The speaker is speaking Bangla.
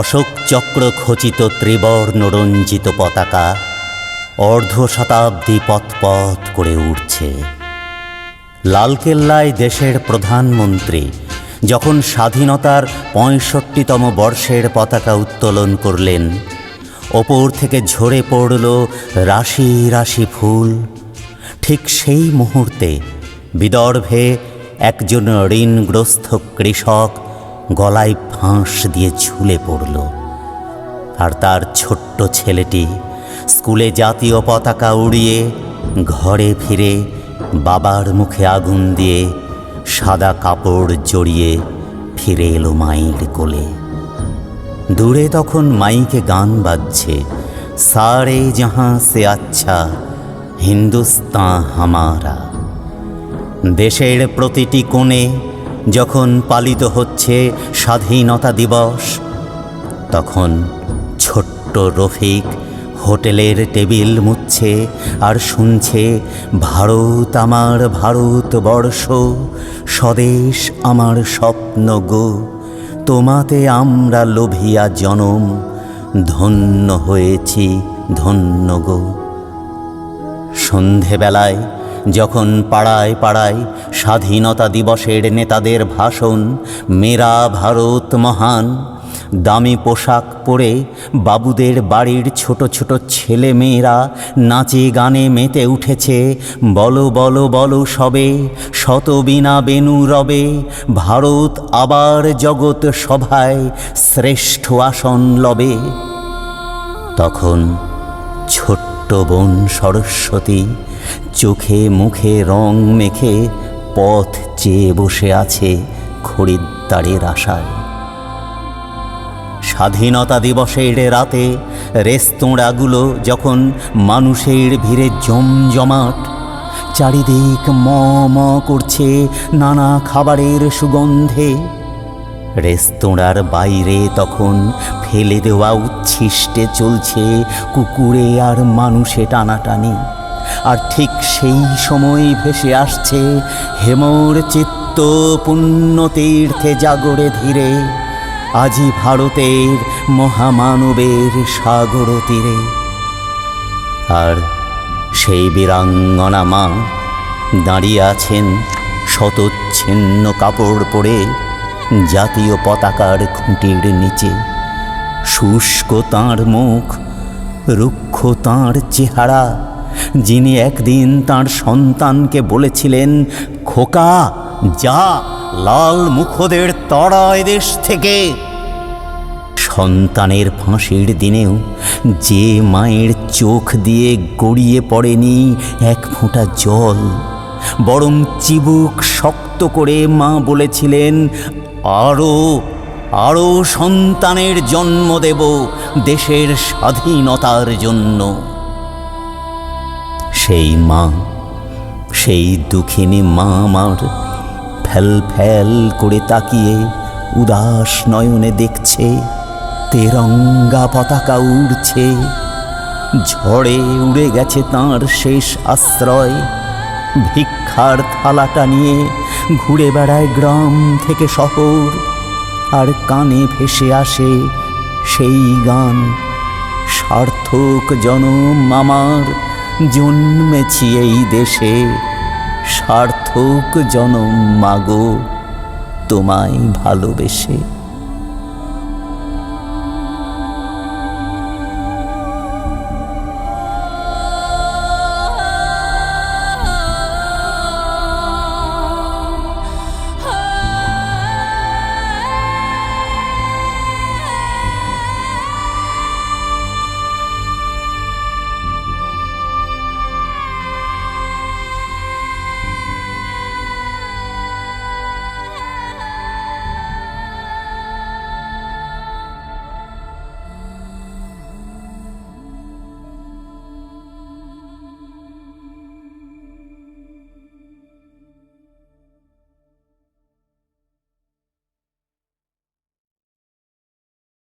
অশোক চক্র খচিত ত্রিবর্ণ রঞ্জিত পতাকা অর্ধ শতাব্দী পথ করে উঠছে। লালকেল্লায় দেশের প্রধানমন্ত্রী যখন স্বাধীনতার ৬৫তম বর্ষের পতাকা উত্তোলন করলেন, ওপর থেকে ঝরে পড়ল রাশি রাশি ফুল। ঠিক সেই মুহূর্তে বিদর্ভে একজন ঋণগ্রস্ত কৃষক গলায় ফাঁস দিয়ে ঝুলে পড়ল, আর তার ছোট্ট ছেলেটি স্কুলে জাতীয় পতাকা উড়িয়ে ঘরে ফিরে বাবার মুখে আগুন দিয়ে সাদা কাপড় জড়িয়ে ফিরে এলো মায়ের কোলে। দূরে তখন মাইকে গান বাজছে, সারে জাহাঁ সে আচ্ছা হিন্দুস্তান হামারা। দেশের প্রতিটি কোণে যখন পালিত হচ্ছে স্বাধীনতা দিবস, তখন ছোট্ট রফিক হোটেলের টেবিল মুছছে আর শুনছে, ভারত আমার ভারতবর্ষ, স্বদেশ আমার স্বপ্ন গো, তোমাতে আমরা লোভিয়া জনম, ধন্য হয়েছি ধন্য গো। সন্ধেবেলায় যখন পাড়ায় পাড়ায় স্বাধীনতা দিবসের নেতাদের ভাষণ, মেরা ভারত মহান, দামি পোশাক পরে বাবুদের বাড়ির ছোট ছোট ছেলে মেয়েরা নাচে গানে মেতে উঠেছে, বলো বলো বলো সবে, শত বিনা বেনু রবে, ভারত আবার জগৎ সভায় শ্রেষ্ঠ আসন লবে। তখন ছোট্ট বোন সরস্বতী চোখে মুখে রং মেখে পথ চেয়ে বসে আছে খরিদ্দারের আশায়। স্বাধীনতা দিবসের রাতে রেস্তোরাঁগুলো যখন মানুষের ভিড়ে জমজমাট, চারিদিক ম ম করছে নানা খাবারের সুগন্ধে, রেস্তোরাঁর বাইরে তখন ফেলে দেওয়া উচ্ছিষ্টে চলছে কুকুরে আর মানুষে টানাটানি। আর ঠিক সেই সময় ভেসে আসছে হেমর চিত্ত পুণ্যতীর্থে জাগরে ধীরে, আজি ভারতের মহামানবের সাগর তীরে। আর সেই বীরাঙ্গনা মা দাঁড়িয়ে আছেন শতচ্ছিন্ন কাপড় পরে জাতীয় পতাকার খুঁটির নিচে। শুষ্ক তাঁর মুখ, রুক্ষ তাঁর চেহারা, যিনি একদিন তাঁর সন্তানকে বলেছিলেন, খোকা যা, লাল মুখদের তড়ায় দেশ থেকে। সন্তানের ফাঁসির দিনেও যে মায়ের চোখ দিয়ে গড়িয়ে পড়েনি এক ফোঁটা জল, বরং চিবুক শক্ত করে মা বলেছিলেন, আরও আরও সন্তানের জন্ম দেব দেশের স্বাধীনতার জন্য। সেই মা, সেই দুঃখিনী মা আমার ফ্যাল ফ্যাল করে তাকিয়ে উদাস নয়নে দেখছে তেরঙ্গা পতাকা উড়ছে। ঝড়ে উড়ে গেছে তাঁর শেষ আশ্রয়, ভিক্ষার থালাটা নিয়ে ঘুরে বেড়ায় গ্রাম থেকে শহর। আর কানে ভেসে আসে সেই গান, সার্থক জনম আমার, জন্মেছি এই দেশে, সার্থক জনম মাগো তোমায় ভালোবেসে।